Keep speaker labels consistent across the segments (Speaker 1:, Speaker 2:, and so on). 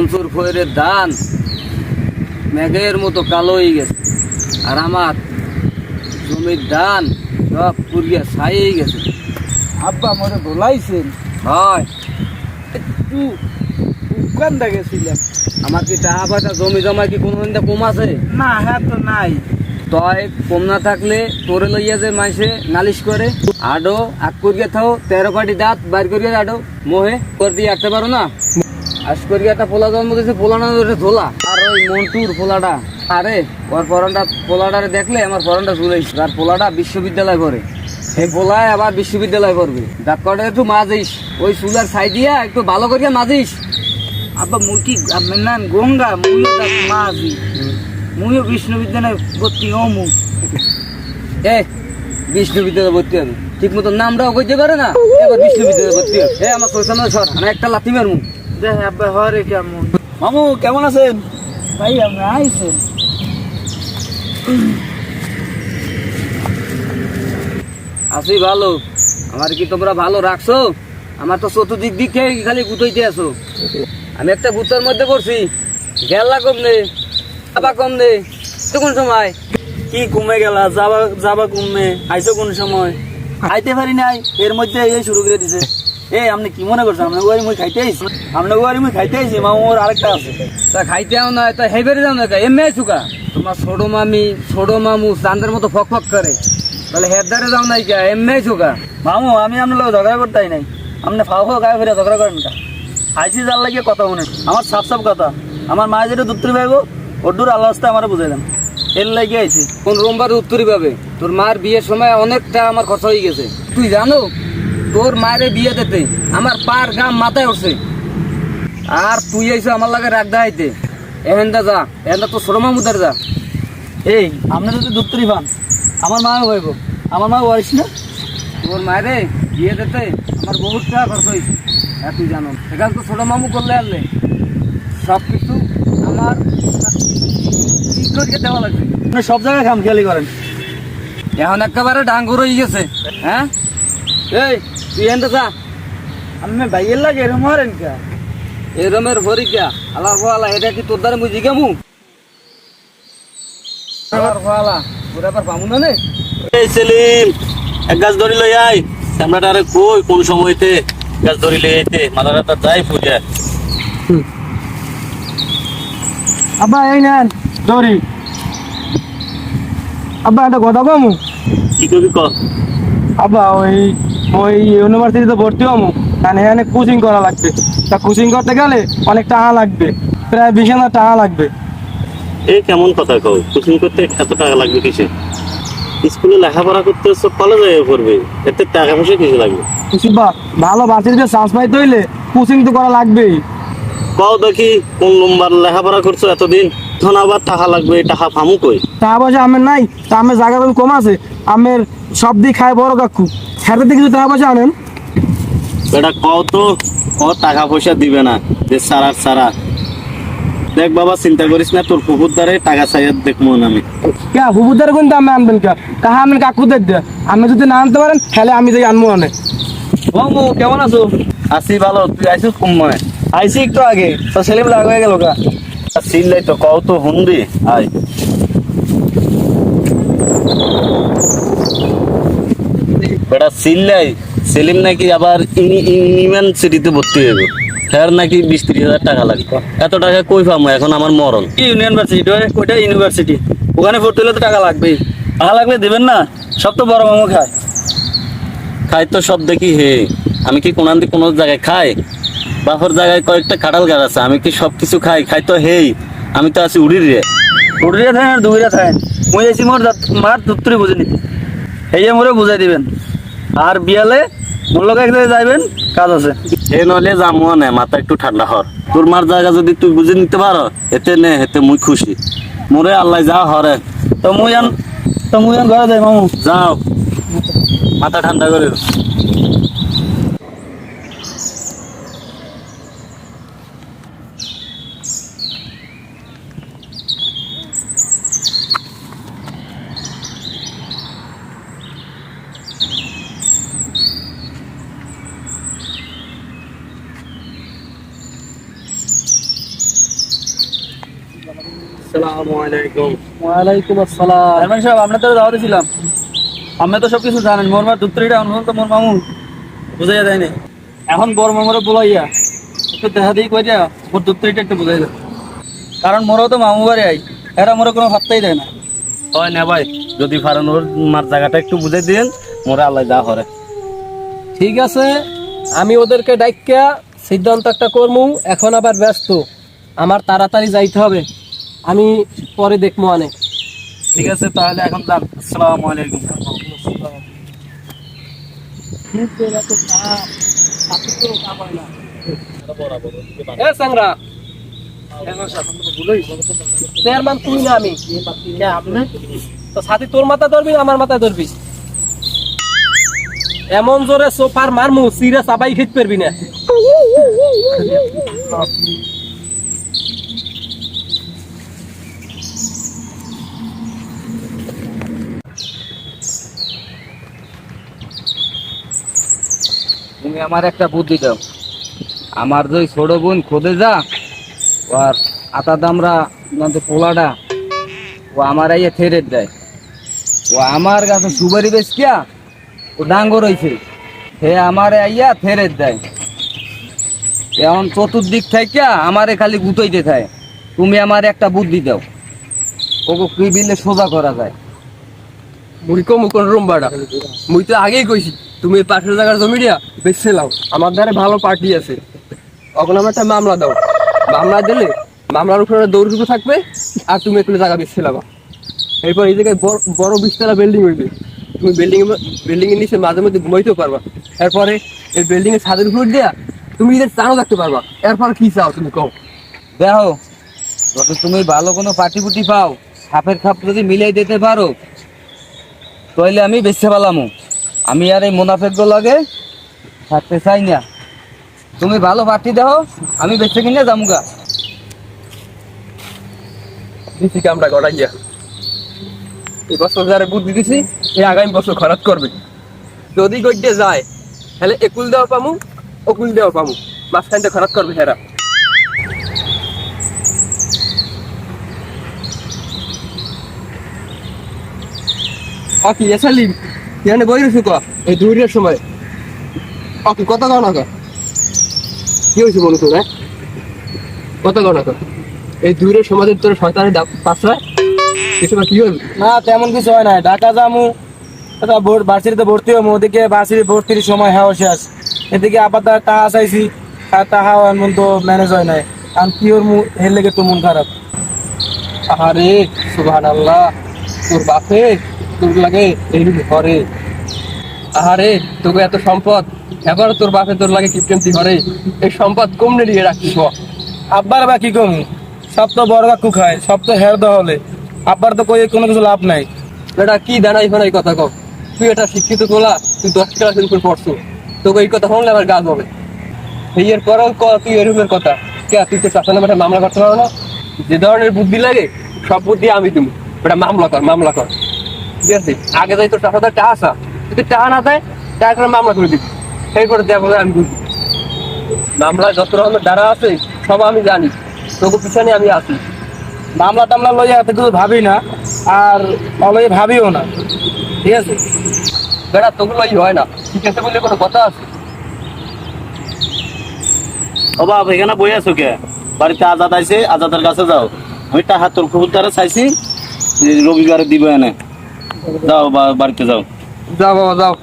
Speaker 1: মনসুর ফয়ের ধান মেঘের মতো কালো হয়ে গেছে, আর আমার জমির ধান সব পুড়িয়া ছাই হয়ে গেছে।
Speaker 2: আব্বা মরে বলাইছেন
Speaker 1: হয়
Speaker 2: একটু উকান্দা গেছিলাম।
Speaker 1: আমার কি টাকা পয়সা জমি জমা কি কোনো কম আছে?
Speaker 2: না হ্যাঁ তো নাই।
Speaker 1: তয় কম না থাকলে তোরে লইয়া যে মাইসে নালিশ করে আডো আগ করিয়া থাও 13 পাটি দাঁত বাইর করিয়া আডো মোহে কর দিয়ে আটতে পারো না। আজ করিয়া একটা পোলা জন্ম দিয়েছে, পোলা না ধোলা। আর ওই মন্টুর পোলাটা, আরে ওর পরানটা পোলাটারে দেখলে আমার পরানটা চুলাইছে। আর পোলাটা বিশ্ববিদ্যালয় পড়ে, সেই পোলায় আবার বিশ্ববিদ্যালয় পড়বে। দাঁত কটা একটু মাজিস, ওই চুলার ছাই দিয়া একটু ভালো করিয়া মাজিস।
Speaker 2: আব্বা মুই কি আপনার নাম গঙ্গা, মুইও তার মাঝি, মুইও বিষ্ণুবিদ্যালয়ে ভর্তি হমু।
Speaker 1: এ বিশ্ববিদ্যালয়ে ভর্তি হবে ঠিক মতো নামটাও কইতে পারে না, এবার বিশ্ববিদ্যালয়ে ভর্তি হবে। এ আমার শৈশান সর, আমি একটা লাথি মারমু।
Speaker 2: দেখ আব্বা হরে কেমন।
Speaker 1: মামু কেমন আছেন?
Speaker 2: ভাই আপনি আইছেন?
Speaker 1: আছি ভালো। আমার কি তোমরা ভালো রাখছো? আমার তো চতুর্দিক দিক থেকে খালি গুতাইতে আছো। আমি একটা গুতার মধ্যে পড়ছি, গেলা কম নে, যাবা কম নে। তো কোন সময়
Speaker 2: কি কমে গেলা, যাবা যাবা কমে, আইছো কোন সময়? খাইতে পারি নাই, এর মধ্যে এই শুরু করে দিছে। আপনি কি মনে করছেন আপনার বাড়ি মুই খাইতে আইছি? আপনার বাড়ি মুই খাইতে আইছি, মামুর আরেকটা আছে।
Speaker 1: তা খাইতে আও না, তা হেবেরে যাও না, এমনি আইসুকা। তোমার ছোট মামি ছোট মামু চান্দের মতো ফক ফক করে, তাহলে হেদারে যাও নাই কে, এমনি আইসুকা।
Speaker 2: মামু আমি আপনার লোক ঝগড়া করতেই নাই, আপনি ফাও ফাও গায়ে ফিরে ঝগড়া করেন কা? আইসি যার লাগিয়ে কথা শুনেন, আমার সাফ সাফ কথা। আমার মা যেটা দুত্তরি পাইব ওর দূর আল্লাহ আসতে আমার বুঝাইলাম, এর লাগিয়ে আইসি।
Speaker 1: কোন রোমবার উত্তরই পাবে? তোর মার বিয়ের সময় অনেকটা আমার খরচা হয়ে গেছে। তুই জানো তোর মায়ের বিয়ে দিতে আমার পার গাম মাথায় উঠছে, আর তুই আইসো আমার লাগে রাগ দেখাইতে। এহেন্দা যা, এহেন্দা তো ছোট মামুদার যা।
Speaker 2: আপনি যদি দুত্তরি পান আমার মাও হইব, আমার মা বলিস না।
Speaker 1: তোর মায়ের বিয়ে দিতে আমার বহুত টাকা খরচ হয়েছে, হ্যাঁ তুই জানো। এখানে তো ছোট মামু করলে আনলে সব কিছু আমার ঠিক করিয়ে দেওয়া লাগবে।
Speaker 2: আপনি সব জায়গায় খাম খেয়ালি করেন।
Speaker 1: এখন একেবারে ডাঙ্গুর হয়ে গেছে। হ্যাঁ এই তুই এহেন্দা যা।
Speaker 2: আপনি ভাইয়ের লাগে এরকম হরেন কা?
Speaker 1: এই রমের হরিকা আলার ফলা, এটা কি তোর দ্বারা মুই জিগামু? আলার ফলা তোর আবার পামু না নে।
Speaker 3: এই সেলিম, এক গাছ ধরি লই আই। ক্যামেরাটা আরে কই কোন সময়তে গাছ ধরি লই আইতে মাথাটা তো যাই ফুজে।
Speaker 2: আব্বা এই নেন দড়ি। আব্বা একটা কথা কমু।
Speaker 3: কি করবি ক?
Speaker 2: আব্বা ওই ওই ইউনিভার্সিটিতে ভর্তি হমু, কারণ এখানে কোচিং করা লাগবে। তা কোচিং করতে গেলে অনেক টাকা লাগবে, প্রায় 20,000 টাকা লাগবে।
Speaker 3: এই কেমন কথা কও? কোচিং করতে এত টাকা লাগবে কিসে? স্কুলে লেখাপড়া করতে সব কলেজে পড়বে, এতে টাকা পয়সা কিছু লাগবে?
Speaker 2: বা ভালো ভার্সিটিতে চান্স পাইতে হইলে কোচিং তো করা লাগবেই।
Speaker 3: কও দেখি কোন নম্বর লেখাপড়া করছো এতদিন, তখন আবার টাকা লাগবে, টাকা ফামু কই?
Speaker 2: টাকা পয়সা আমের নাই, তা আমের জায়গা কম আছে, আমের সব দিক খায় বড় কাকু, খেতে কিছু টাকা পয়সা আনেন।
Speaker 3: এটা কও তো, ও টাকা পয়সা দিবে না, যে সারা সারা। দেখ বাবা চিন্তা করিস না, তোর পুকুর দ্বারে টাকা চাইয়া দেখবো না আমি।
Speaker 2: কে হুবুদের কোন দামে আনবেন কে? কাহা আনবেন কাকুদের দিয়ে, আপনি যদি না আনতে পারেন তাহলে আমি যাই আনবো অনেক।
Speaker 1: মামু কেমন আছো?
Speaker 3: আসি ভালো, তুই আইসিস কোন মনে?
Speaker 2: আইসি একটু আগে, তো ছেলে লাগ হয়ে গেল কা।
Speaker 3: চিল্লাই তো কও তো হুন্দি আয়। বেটা চিল্লাই, সেলিম নাকি আবার ইউনিভার্সিটিতে ভর্তি হইব, ফের নাকি 20-30 হাজার টাকা লাগবে। এত টাকা কই পাবো এখন, আমার মরণ।
Speaker 2: কি ইউনিভার্সিটি? ওইটা ইউনিভার্সিটি, ওখানে ভর্তি হলে তো টাকা লাগবেই। টাকা লাগলে দেবেন না, সব তো বড় মামু খায়।
Speaker 3: খাই তো সব দেখি হে, আমি কি কোনো জায়গায় খাই? বাপর জায়গায় কয়েকটা কাঁঠাল গাছ আছে, আমি কি সব কিছু খাই? খাই তো হেই, আমি তো আছি উড়ির রে।
Speaker 2: উড়িয়া থাকেন আর দুইরা থাকেন, মুই আইসি মোর মার দুত্তরি বুঝে নিতে, এই মোরে বুঝাই দিবেন। আর বিয়ালে মোর লোক এক জায়গায় যাইবেন, কাজ আছে।
Speaker 3: এ নলে যামো না, মাথা একটু ঠান্ডা হর। তোর মার জায়গা যদি তুই বুঝে নিতে পারো এতে নে, এতে মুই খুশি। মোরে আল্লাহ যা হরে।
Speaker 2: তো মুই আন ঘরে যাই মামু।
Speaker 3: যাও, মাথা ঠান্ডা করে।
Speaker 4: ওয়ালাইকুম আসসালাম।
Speaker 2: চেয়ারম্যান সাহেব, আপনার তো দাওয়াতে ছিলাম, আপনি তো সবকিছু জানেন। মোর মার দুত্তরিটা অনুভব তো মোর মামু বুঝাইয়া দেয়নি। এখন বড় মামুরে বলাইয়া একটু দেখা দিয়ে কইয়া মোর দুত্তরিটা একটু বুঝাই দেয়, কারণ মোরও তো মামু বাড়ি আই, এরা মোরে কোনো ভাবতেই দেয় না।
Speaker 3: হয় না ভাই, যদি পারেন ওর মার জায়গাটা একটু বুঝাই দিন, মোরা আল্লাহ যা করে।
Speaker 4: ঠিক আছে, আমি ওদেরকে ডাইকা সিদ্ধান্ত একটা করমু। এখন আবার ব্যস্ত, আমার তাড়াতাড়ি যাইতে হবে, আমি পরে দেখবো অনেক।
Speaker 2: ঠিক আছে, তাহলে এখন যান। আসসালামু আলাইকুম।
Speaker 4: এ সাংরা, চেয়ারম্যান তুই না আমি? আপনি তো সাথী তোর মাথা ধরবি না আমার মাথায় ধরবি? এমন জোরে সোফার মারমু সিরে চাবাই খেতে পারবি না।
Speaker 1: তুমি আমার একটা বুদ্ধি দাও। আমার যে ছোট বোন খোদে যা আর আতা দামরা পোলাটা, ও আমার আইয়া থেরেট দেয়। ও আমার কাছে সুপারি বেশ কিয়া ও ডাঙ্গর হয়েছে, হে আমারে আইয়া থেরেট দেয়। এখন চতুর্দিক থেকে আমারে খালি গুতাইতে থাকে। তুমি আমার একটা বুদ্ধি দাও, ওকে কি বিলে সোজা করা যায়।
Speaker 4: মুই কম কোন রুমবাড়া, মুই তো আগেই কইছি তুমি পাশের জায়গার জমিটা বেচে লাও। আমার ধারে ভালো পার্টি আছে, এখন আমার একটা মামলা দাও। মামলা দিলে মামলার উপরে দৌড় থাকবে, আর তুমি একটু জায়গা বেচে লাবা। এরপর এই জায়গায় বড় 20 তলা বিল্ডিং হইবে, তুমি বিল্ডিং এর নিচে মাঝে মধ্যে ঘুমাইতেও পারবা। এরপরে এই বিল্ডিং এর ছাদের উপর দিয়া তুমি নিজের চানও থাকতে পারবা। এরপর কি চাও তুমি কও?
Speaker 1: দেখো, যদি তুমি ভালো কোনো পাটি পুটি পাও, খাপের খাপ যদি মিলাই দিতে পারো, তাহলে আমি বেচতে পারলামও। আমি আর এই মুনাফেক লাগে থাকতে চাই না। তুমি ভালো পাটি দাও, আমি বেচতে কিনে যামুগা।
Speaker 4: দিছি কামটা গড়াই গিয়া, এই বছর যারা বুদ্ধি দিছি এই আগামী বছর খরচ করবে। যদি গড়িয়ে যায় তাহলে একুল দেওয়া পামু, অকুল দেওয়া পামু, মাঝখানটা খরচ করবে হেরা। কি এসালিম এখানে বই রয়েছে ক এই দূরের সময় কি কথা কও না কি হয়েছে বলতো না কথা কও না এই দূরের সমাজের তোর শয়তানের পাশরায় কিছু কি হল
Speaker 2: না, তেমন কিছু হয় না। ঢাকা যামু, ভার্সিটিতে ভর্তি হবো, ওদিকে ভার্সিটি ভর্তির সময় হ্যাঁ শেষ। এদিকে আবার টাকা চাইছি, আর টাকা এমন তো ম্যানেজ হয় নাই। কারণ কি ওর হের লেগে তো মন খারাপ।
Speaker 4: আরে সুবহানাল্লাহ, তোর বাপে তোর লাগে এই ঘরে। আহারে তোকে এত সম্পদ, এবার তোর বাপে তোর লাগে কিপটেন্সি ঘরে। এই সম্পদ কমনে নিয়ে রাখিস।
Speaker 2: আব্বার বা কি কম, সব তো বড় কাকু খায়, সব তো হের দহলে। আব্বার তো কই কোনো কিছু লাভ নাই।
Speaker 4: এটা কি দাঁড়াই ফানাই কথা কও? তুই এটা শিক্ষিত তোলা, তুই 10 ক্লাস উপর পড়ছো, তোকে এই কথা শুনলে আমার গাছ হবে। এর পরেও তুই এরকমের কথা কে? তুই তো শাসনে মাঠে মামলা করতে পারো না? যে ধরনের বুদ্ধি লাগে সব বুদ্ধি আমি তুমি ওটা মামলা কর, মামলা কর। ঠিক আছে, আগে যাই তোর টাকা টাকা আসা, যদি টাকা না দেয় টাকা করে মামলা করে দিবি। এরপরে দেবো আমি বুঝি মামলা যত রকমের দ্বারা আছে সব আমি জানি, তোকে পিছনে আমি আসি।
Speaker 2: মামলা টামলা লইয়া এত কিছু ভাবি না, আর অলয়ে ভাবিও না। ঠিক আছে,
Speaker 4: বেড়া তোগুলো হয় না। ঠিক আছে বললে কোনো কথা আছে?
Speaker 3: ও বাপ, এখানে বই আছো কে? বাড়িতে আজাদ আইছে, আজাদের কাছে যাও। আমি টাকা তোর কবুতরে চাইছি, রবিবারে দিব এনে। যাও বাড়িতে যাও।
Speaker 4: যাও বাবা যাও,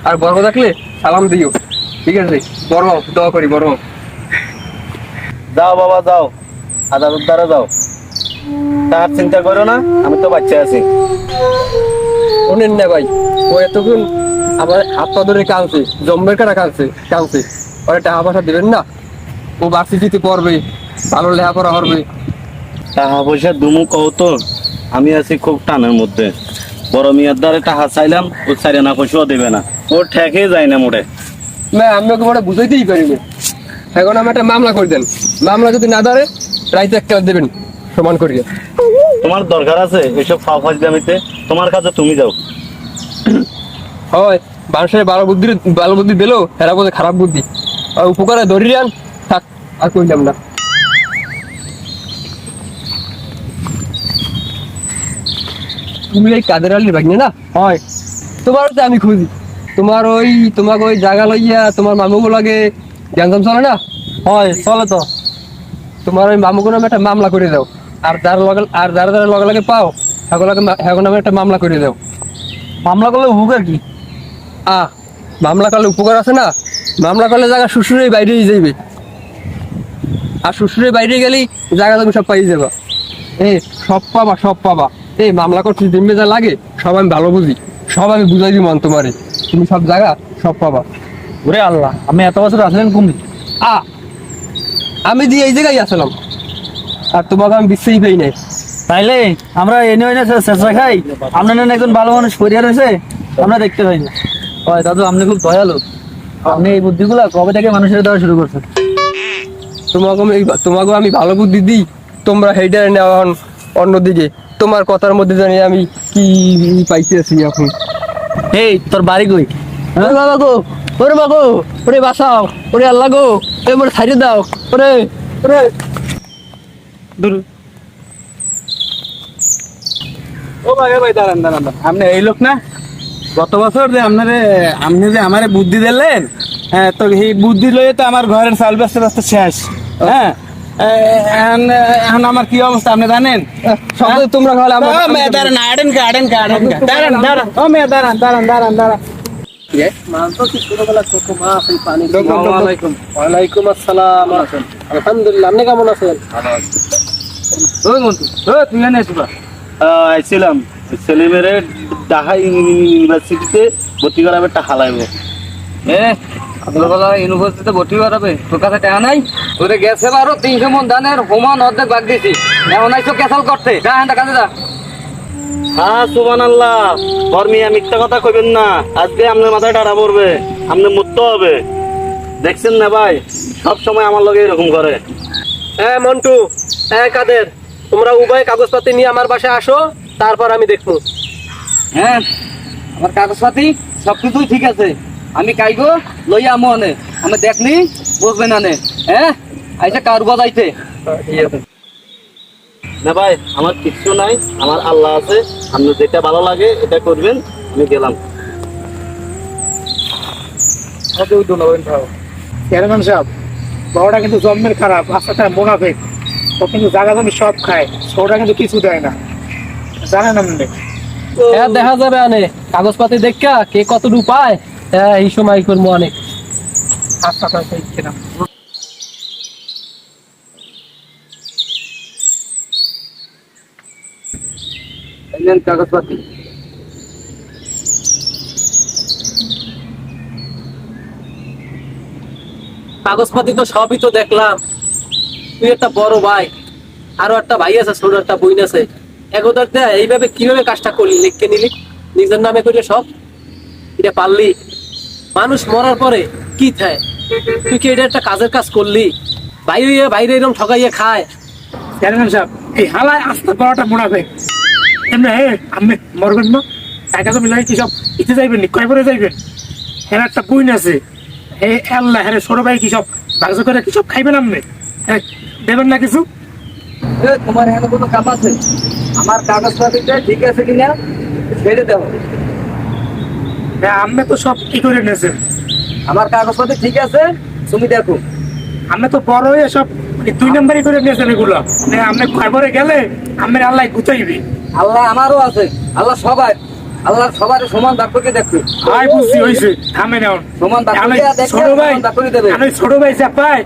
Speaker 4: আর বড় থাকলে সালাম দিও। ঠিক আছে, বড় দোয়া করি বড়।
Speaker 3: যাও বাবা যাও, আজাদের দ্বারা যাও। তার চিন্তা করো না, আমি তো বাচ্চা আছি।
Speaker 4: শোনেন না ভাই, ও এতক্ষণ আমার হাত পা ধরে কাঁদছে, জম্মের কাটা কাঁদছে। ওরা টাকা পয়সা দেবেন না, ও ভার্সিটিতে পড়বে, ভালো লেখাপড়া করবে।
Speaker 3: টাকা পয়সা দুমু কও তো, আমি আছি খুব টানের মধ্যে। বড় মিয়ার দ্বারে টাকা চাইলাম, ও চাইলে না পয়সাও দেবে না, ওর ঠেকে যায় না মোটে।
Speaker 4: না আমি ওকে মোটা বুঝাইতেই পারিনি। এখন আমি একটা মামলা করে দেন, মামলা যদি না ধরে রাইতে একটা দেবেন সমান করিয়ে।
Speaker 3: তোমার দরকার আছে এসব ফাফাজ দামিতে? তোমার কাছে তুমি যাও।
Speaker 4: হয় মানুষের ভালো বুদ্ধি দিলেও এরা বলতে খারাপ বুদ্ধি, আর উপকারে ধরিয়ে আন থাক, আর কইলাম না। তুমি এই কাদের আলীর ভাগ্নে না?
Speaker 2: হয়
Speaker 4: তোমার তো আমি খুঁজি, তোমাকে ওই জায়গা লইয়া তোমার মামুগো লাগে গ্যাঞ্জাম চলে না?
Speaker 2: হয় চলে তো।
Speaker 4: তোমার ওই মামুগো নামে একটা মামলা করে দাও, আর যারা যারা লগে লগে পাও হ্যাগো নামে একটা মামলা করে দাও।
Speaker 2: মামলা করলে উপকার কি?
Speaker 4: মামলা করলে উপকার আছে না? মামলা করলে জায়গা শ্বশুরের বাইরেই যাইবে, আর শ্বশুরের বাইরে গেলেই জায়গা তুমি সব পাই যাবা। সব পাবা। মামলা করতে দিনবে যা লাগে সব আমি ভালো বুঝি, সব আমি বুঝাই দিব তোমারে, তুমি সব জায়গা সব পাবা।
Speaker 2: ওরে আল্লাহ, আমি এত বছর আসলেন কমি।
Speaker 4: আমি দিয়ে এই জায়গায় আসলাম, আর তোমাকে আমি বিশ্বাসই পাই নাই।
Speaker 2: তাইলে আমরা এনে ওই চেষ্টা খাই, আপনার একজন ভালো মানুষ পরিবার হয়েছে আমরা দেখতে পাই না। হয় দাদু, আপনি খুব দয়ালু, আপনি এই বুদ্ধিগুলা কবে থেকে মানুষের দেওয়া শুরু করছেন?
Speaker 4: তোমাকে আমি ভালো বুদ্ধি দিই, তোমরা হেডার নেওয়া অন্যদিকে। তোমার কথার মধ্যে জানি আমি কি পাইতেছি এখন।
Speaker 2: এই তোর বাড়ি কই?
Speaker 4: বাবা গো, ওরে বাগো, ওরে বাসাও, ওরে আল্লাহ গো, মোরে ছাড়িয়ে দাও, ওরে ওরে
Speaker 2: দূর। ও ভাই দাঁড়ান। আপনি এই লোক না? গত বছর যে আপনি যে আমারে বুদ্ধি দিলেন, হ্যাঁ, তো এই বুদ্ধি লইয়ে তো আমার ঘরের চাল ব্যস্ত শেষ। হ্যাঁ, এখন আমার কি অবস্থা আপনি জানেন?
Speaker 4: সব তোমরা খাওয়ালে আমার ওয়ালাইকুম আসসালাম। আলহামদুলিল্লাহ, আপনি কেমন আছেন?
Speaker 2: তুই এনে
Speaker 3: আইছিলাম ছেলে মেয়েরে ঢাকা ইউনিভার্সিটিতে ভর্তি করাবে, টাকা লাগবে।
Speaker 1: ইউনিভার্সিটিতে ভর্তি করাবে, তোর কাছে টাকা নাই? তোরে গেছে 300 মন ধানের হোমান অর্ধেক ভাগ দিছি, এখন আইসো ক্যাসাল করতে। কাজে যা।
Speaker 3: হ্যাঁ সুবহানাল্লাহ, ধর্মিয়া মিথ্যা কথা কইবেন না, আজকে আপনার মাথায় টাড়া পড়বে, আপনি মরতে হবে। দেখছেন না ভাই, সব সময় আমার লগে এরকম করে।
Speaker 4: মন্টু, কাদের, তোমরা উভয় কাগজপাতি নিয়ে আমার বাসায় আসো, তারপর আমি দেখবো।
Speaker 1: হ্যাঁ, আমার কাগজপাতি সবকিছুই ঠিক আছে, আমি কাইগো লইয়া আমো আনে, আমি দেখনি বুঝবেন আনে। আইসা কার বাজাইতে
Speaker 3: না ভাই, আমার কিচ্ছু নাই, আমার আল্লাহ আছে, আপনি যেটা ভালো লাগে এটা করবেন, আমি গেলাম।
Speaker 5: চেয়ারম্যান সাহেব, বড়টা কিন্তু জন্মের খারাপ, রাস্তাটা মোনাফেক, ও কিন্তু জায়গা জমি সব খায়, ছোটটা কিন্তু কিছু দেয় না, জানেন আপনি?
Speaker 4: দেখা যাবে আনে কাগজপাতি দেখা কে কতটুকু পায়, এই সময় করবো অনেক।
Speaker 5: আচ্ছা কিনা
Speaker 1: কাগজপাতি।
Speaker 4: কাগজপাতি তো সবই তো দেখলাম, তুই একটা বড় ভাই, আরো একটা ভাই আছে, ছোট একটা বোন আছে, একদার দেয় এইভাবে কিভাবে কাজটা করলি, লিখকে নিলি নিজের নামে করে সব? এটা পারলি? মানুষ মরার পরে কি থাকে? তুই কি এটা একটা কাজের কাজ করলি? বাইরে এরকম ঠকাইয়া খায়।
Speaker 5: চেয়ারম্যান সাহেব, এই হালায় আস্তে বড়টা মোনাফেক, এমনি আপনি মরবেন না, টাকা জমি লাগে কি সব ইতে যাইবেন নি, কয় করে যাইবেন? হ্যাঁ, একটা বইন আছে, আল্লাহ হ্যাঁ, ছোট ভাই কি সব বাগজ করে কি সব খাইবেন আপনি? দেবেন না কিছু?
Speaker 1: তোমার এখানে কোনো কাম আছে? আমার কাগজপাতিটা ঠিক আছে কিনা ছেড়ে দেব।
Speaker 5: আপনি তো সব কি করে নিয়েছেন?
Speaker 1: আমার কাগজপাতি ঠিক আছে, তুমি দেখো।
Speaker 5: আপনি তো বড় হয়ে সব 2 নম্বরই করে নিয়েছেন এগুলো। আপনি খবরে গেলে আপনি আল্লাহ গুতাইবি।
Speaker 1: আল্লাহ আমারও আছে, আল্লাহ সবাই, আল্লাহ সবার সমান দাগ করে দেখবে।
Speaker 5: আই বুঝছি হইছে, থামে নাও।
Speaker 1: সমান দাগ করে দেখবে,
Speaker 5: ছোট ভাই
Speaker 1: সমান দাগ করে দেবে।
Speaker 5: আমি ছোট ভাই যা পাই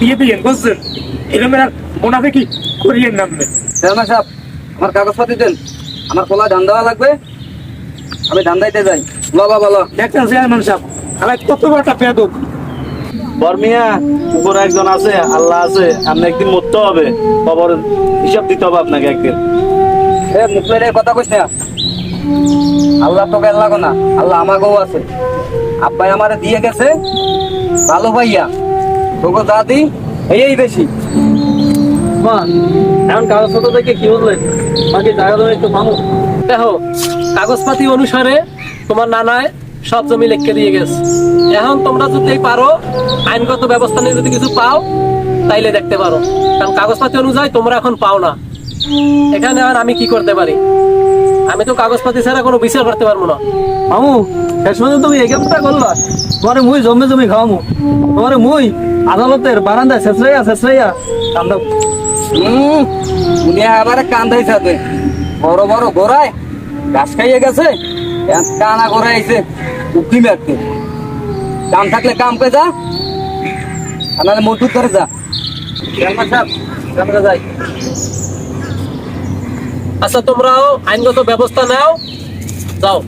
Speaker 5: দিয়ে দিয়েন, বুঝছেন? এরকম মোনাফে কি করিয়েন না আপনি।
Speaker 1: চেয়ারম্যান সাহেব, আমার কাগজপাতি দেন, আমার খোলা ধান দেওয়া লাগবে, আমি ধান দিতে যাই। বাবা
Speaker 5: দেখছেন চেয়ারম্যান সাহেব, আমার কত বড়টা পেদক।
Speaker 3: বর্মিয়া, উপরে একজন আছে, আল্লাহ আছে, আপনি একদিন মরতে হবে, খবর হিসাব দিতে হবে আপনাকে একদিন।
Speaker 1: মুখের কথা কইস না, আল্লাহ তোকে লাগো না, আল্লাহ আমাকেও আছে। আব্বাই আমারে দিয়ে গেছে ভালো ভাইয়া, তোকে যা দিই এই বেশি।
Speaker 4: এখন কাগজপত্র দেখে কি বললেন? বাকি জায়গা জমি একটু ভালো দেখো, কাগজপাতি অনুসারে তোমার নানায় সব জমি লিখে দিয়ে গেছে। এখন তোমরা যদি পারো আইনগত ব্যবস্থা নিয়ে যদি কিছু পাও তাইলে দেখতে পারো, কারণ কাগজপাতি অনুযায়ী তোমরা এখন পাও না। এখানে আর আমি কি করতে পারি? আমি তো কাগজপাতি ছাড়া কোনো বিচার করতে পারবো না।
Speaker 2: মামু শেষ পর্যন্ত তুমি এই কামটা করলা, তোমারে মুই জমে জমি খাওয়ামু, তোমারে মুই আদালতের বারান্দায় শেষরাইয়া কান্দা।
Speaker 1: উনি আবার কান্দাই সাথে বড় বড় গোড়ায় গাছ খাইয়ে গেছে, কানা গোড়ায় আইছে উঠি মারতে। কাম থাকলে কাম করে যা, আর নাহলে মজুর করে যা। আমরা যাই।
Speaker 4: আচ্ছা তোমরাও আইনগত ব্যবস্থা নাও, যাও।